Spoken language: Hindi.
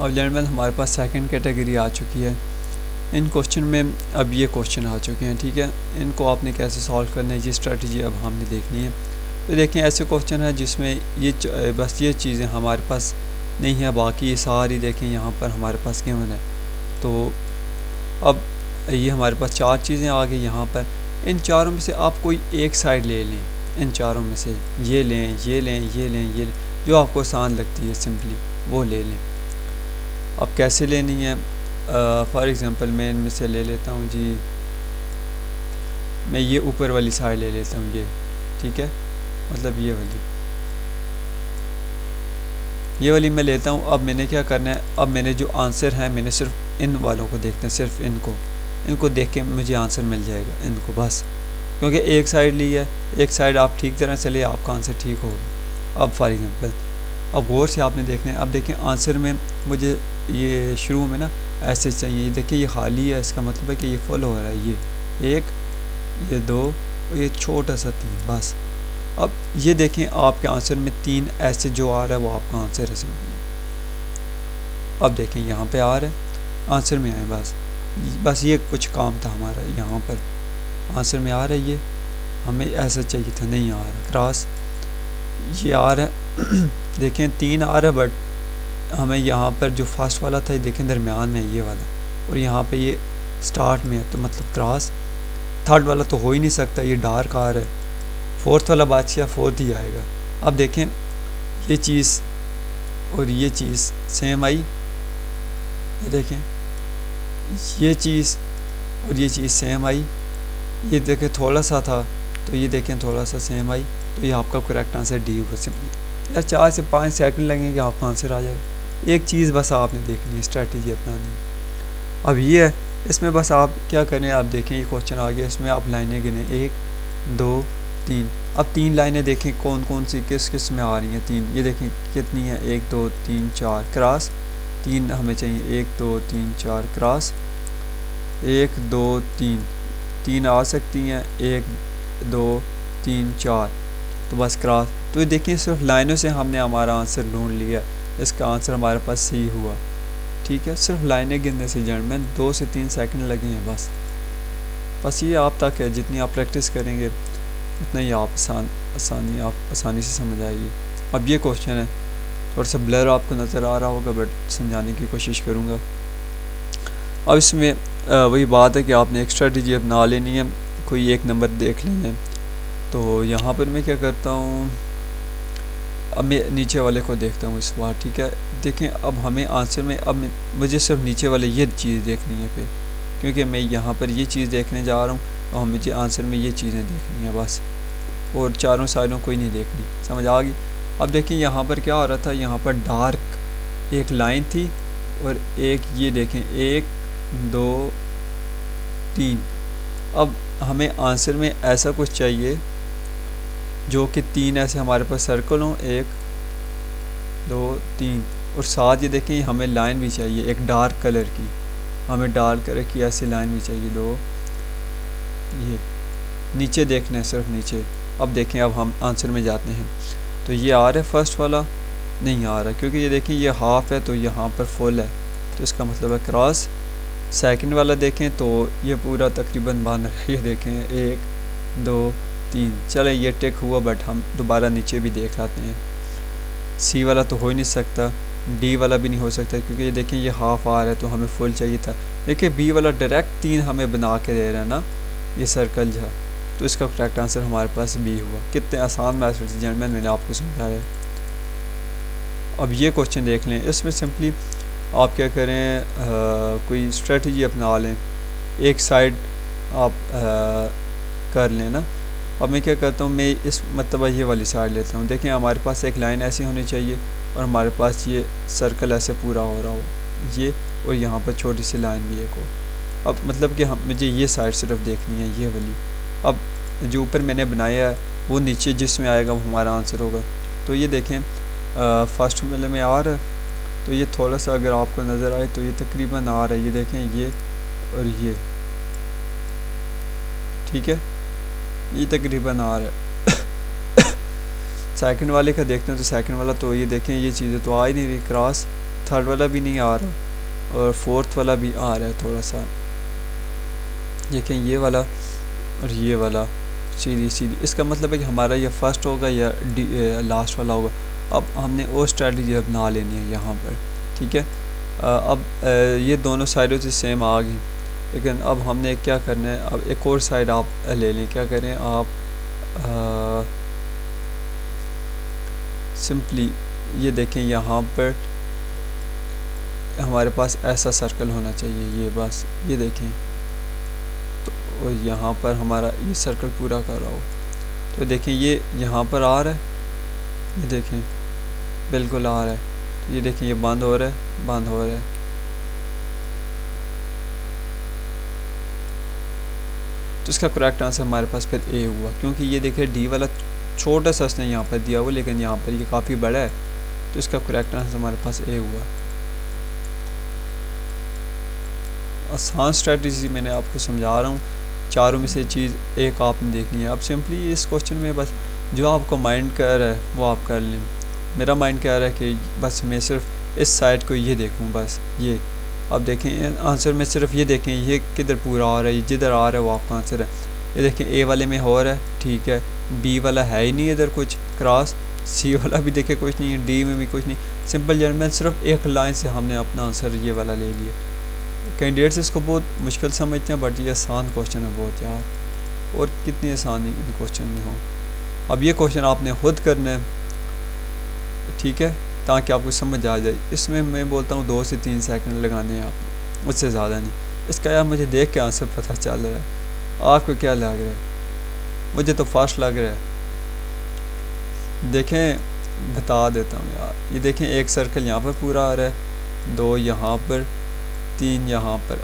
और जनरल हमारे पास सेकंड कैटेगरी आ चुकी है। इन क्वेश्चन में अब ये क्वेश्चन आ चुके हैं, ठीक है। इनको आपने कैसे सॉल्व करना है, ये स्ट्रेटजी अब हमने देखनी है। तो देखें ऐसे क्वेश्चन है जिसमें ये बस ये चीज़ें हमारे पास नहीं है, बाकी ये सारी देखें यहाँ पर हमारे पास गिवन है। तो अब ये हमारे पास 4 चीज़ें आ गई यहाँ पर। इन चारों में से आप कोई एक साइड ले लें, इन चारों में से ये लें, ये लें, ये लें, ये लें, जो आपको आसान लगती है सिंपली वो ले लें। अब कैसे लेनी है, फॉर एग्ज़ाम्पल मैं इनमें से ले लेता हूँ जी, मैं ये ऊपर वाली साइड ले लेता हूँ ये, ठीक है, मतलब ये वाली मैं लेता हूँ। अब मैंने क्या करना है, अब मैंने जो आंसर है मैंने सिर्फ इन वालों को देखना है, सिर्फ इनको देख के मुझे आंसर मिल जाएगा, इनको बस, क्योंकि एक साइड ली है, एक साइड आप ठीक तरह से ले आपका आंसर ठीक होगा। अब फॉर एग्ज़ाम्पल अब गौर से आपने देखना है, अब देखें आंसर में मुझे ये शुरू में ना ऐसे चाहिए, देखिए ये खाली है, इसका मतलब है कि ये फुल हो रहा है, ये 1, ये 2 और ये छोटा सा 3 बस। अब ये देखें आपके आंसर में 3 ऐसे जो आ रहा है वो आपका आंसर है सिंपली। अब देखें यहाँ पे आ रहा है, आंसर में आए बस ये कुछ काम था हमारा, यहाँ पर आंसर में आ रहा है, ये हमें ऐसा चाहिए था, नहीं आ रहा क्रॉस, ये आ रहा है देखें 3 आ रहा है, बट हमें यहाँ पर जो फर्स्ट वाला था देखें दरमियान में ये वाला, और यहाँ पे ये स्टार्ट में है, तो मतलब क्रॉस। थर्ड वाला तो हो ही नहीं सकता, ये डार्क आ रहा है, फोर्थ वाला बादशाह फोर्थ ही आएगा। अब देखें ये चीज़ और ये चीज़ सेम आई, ये देखें ये चीज़ और ये चीज़ सेम आई, ये देखें थोड़ा सा था तो ये देखें थोड़ा सा सेम आई, तो ये आपका करेक्ट आंसर डी होगा सिंपली। यार 4 से 5 सेकंड लगेंगे आपका आंसर आ जाएगा। एक चीज़ बस आपने देखनी है, स्ट्रेटजी अपनानी है। अब ये है, इसमें बस आप क्या करें, आप देखें ये क्वेश्चन आ गया, इसमें आप लाइनें गिने 1 2 3। अब 3 लाइनें देखें कौन कौन सी किस किस में आ रही हैं, 3 ये देखें कितनी है, 1 2 3 4 क्रॉस, 3 हमें चाहिए 1 2 3 4 क्रॉस, 1 2 3 आ सकती हैं, 1 2 3 4, तो बस क्रॉस। तो ये देखिए सिर्फ लाइनों से हमने हमारा आंसर ढूंढ लिया, इसका आंसर हमारे पास सी हुआ, ठीक है। सिर्फ लाइनें गिनने से जर्मन 2 से 3 सेकंड लगे हैं बस ये आप तक है, जितनी आप प्रैक्टिस करेंगे उतना ही आप आसानी से समझ आएगी। अब ये क्वेश्चन है थोड़ा सा ब्लर आपको नज़र आ रहा होगा, बट समझाने की कोशिश करूँगा। अब इसमें वही बात है कि आपने एक स्ट्रेटजी अपना लेनी है, कोई एक नंबर देख लेना है। तो यहाँ पर मैं क्या करता हूँ, अब मैं नीचे वाले को देखता हूँ इस बार, ठीक है। देखें अब हमें आंसर में, अब मुझे सिर्फ नीचे वाले ये चीज़ देखनी है फिर, क्योंकि मैं यहाँ पर ये चीज़ देखने जा रहा हूँ और मुझे आंसर में ये चीज़ें देखनी है बस, और चारों साइडों कोई नहीं देखनी, समझ आ गई। अब देखिए यहाँ पर क्या हो रहा था, यहाँ पर डार्क एक लाइन थी और एक ये देखें 1 2 3। अब हमें आंसर में ऐसा कुछ चाहिए जो कि 3 ऐसे हमारे पास सर्कल हों, 1 2 3, और साथ ये देखें हमें लाइन भी चाहिए एक डार्क कलर की, हमें डार्क कलर की ऐसी लाइन भी चाहिए 2, ये नीचे देखना है सिर्फ नीचे। अब देखें अब हम आंसर में जाते हैं, तो ये आ रहा है फर्स्ट वाला नहीं आ रहा, क्योंकि ये देखें ये हाफ है तो यहाँ पर फुल है, तो इसका मतलब है क्रॉस। सेकंड वाला देखें तो ये पूरा तकरीबन बन रहा है, ये देखें 1 2 3, चले ये टिक हुआ, बट हम दोबारा नीचे भी देख लाते हैं। सी वाला तो हो ही नहीं सकता, डी वाला भी नहीं हो सकता, क्योंकि ये देखें ये हाफ आ रहा है तो हमें फुल चाहिए था। देखिए बी वाला डायरेक्ट 3 हमें बना के दे रहा है ना, ये सर्कल जो, तो इसका करेक्ट आंसर हमारे पास बी हुआ। कितने आसान मैथड से जर्मन मैंने आपको समझाया। अब ये क्वेश्चन देख लें, इसमें सिंपली आप क्या करें, कोई स्ट्रेटजी अपना लें, एक साइड आप कर लें ना। अब मैं क्या करता हूँ, मैं इस मतलब ये वाली साइड लेता हूँ। देखें हमारे पास एक लाइन ऐसी होनी चाहिए और हमारे पास ये सर्कल ऐसे पूरा हो रहा हो, ये, और यहाँ पर छोटी सी लाइन भी एक हो। अब मतलब कि मुझे ये साइड सिर्फ देखनी है, ये वाली। अब जो ऊपर मैंने बनाया है वो नीचे जिसमें आएगा वो हमारा आंसर होगा। तो ये देखें फर्स्ट वाले में आ रहा है, तो ये थोड़ा सा अगर आपको नज़र आए तो ये तकरीबन आ रहा है, ये देखें ये और ये, ठीक है, ये तकरीबन आ रहा है। सेकंड वाले का देखते हैं, तो सेकंड वाला तो ये देखें ये चीज़ें तो आ ही नहीं रही, क्रॉस थर्ड वाला भी नहीं आ रहा और फोर्थ वाला भी आ रहा है थोड़ा सा। देखें ये वाला और ये वाला सीधी सीधी, इसका मतलब है कि हमारा ये फर्स्ट होगा या लास्ट वाला होगा। अब हमने वो स्ट्रेटजी बना लेनी है यहाँ पर, ठीक है। अब ये दोनों साइडों से सेम आ गई, लेकिन अब हमने क्या करना है, अब एक और साइड आप ले लें। क्या करें आप, सिंपली ये देखें यहाँ पर हमारे पास ऐसा सर्कल होना चाहिए, ये बस ये देखें। तो यहाँ पर हमारा ये सर्कल पूरा कर रहा हो, तो देखें ये यहाँ पर आ रहा है, ये देखें बिल्कुल आ रहा है। ये देखें ये बंद हो रहा है, बंद हो रहा है। तो इसका करेक्ट आंसर हमारे पास फिर ए हुआ, क्योंकि ये देखिए डी वाला छोटा सा उसने यहाँ पर दिया हुआ, लेकिन यहाँ पर ये काफ़ी बड़ा है, तो इसका करेक्ट आंसर हमारे पास ए हुआ। आसान स्ट्रेटजी मैंने आपको समझा रहा हूँ, चारों में से चीज़ एक आपने देखनी है। अब सिंपली इस क्वेश्चन में बस जो आपको माइंड कर रहा है वो आप कर लें। मेरा माइंड कह रहा है कि बस मैं सिर्फ इस साइड को ये देखूँ, बस ये। अब देखें आंसर में सिर्फ ये देखें ये किधर पूरा आ रहा है, जिधर आ रहा है वो आपका आंसर है। ये देखें ए वाले में हो रहा है, ठीक है। बी वाला है ही नहीं इधर कुछ क्रॉस, सी वाला भी देखे कुछ नहीं है, डी में भी कुछ नहीं। सिंपल जर्नल सिर्फ एक लाइन से हमने अपना आंसर ये वाला ले लिया। कैंडिडेट्स इसको बहुत मुश्किल समझते हैं, बट ये आसान क्वेश्चन है बहुत यार, और कितनी आसानी इन क्वेश्चन में हो। अब ये क्वेश्चन आपने खुद करना है, ठीक है, ताकि आपको समझ आ जाए। इसमें मैं बोलता हूँ 2 से 3 सेकंड लगाने हैं आप, उससे ज़्यादा नहीं। इसका यार मुझे देख के आंसर पता चल रहा है, आपको क्या लग रहा है? मुझे तो फास्ट लग रहा है। देखें बता देता हूँ यार, ये देखें एक सर्कल यहाँ पर पूरा आ रहा है, 2 यहाँ पर, 3 यहाँ पर।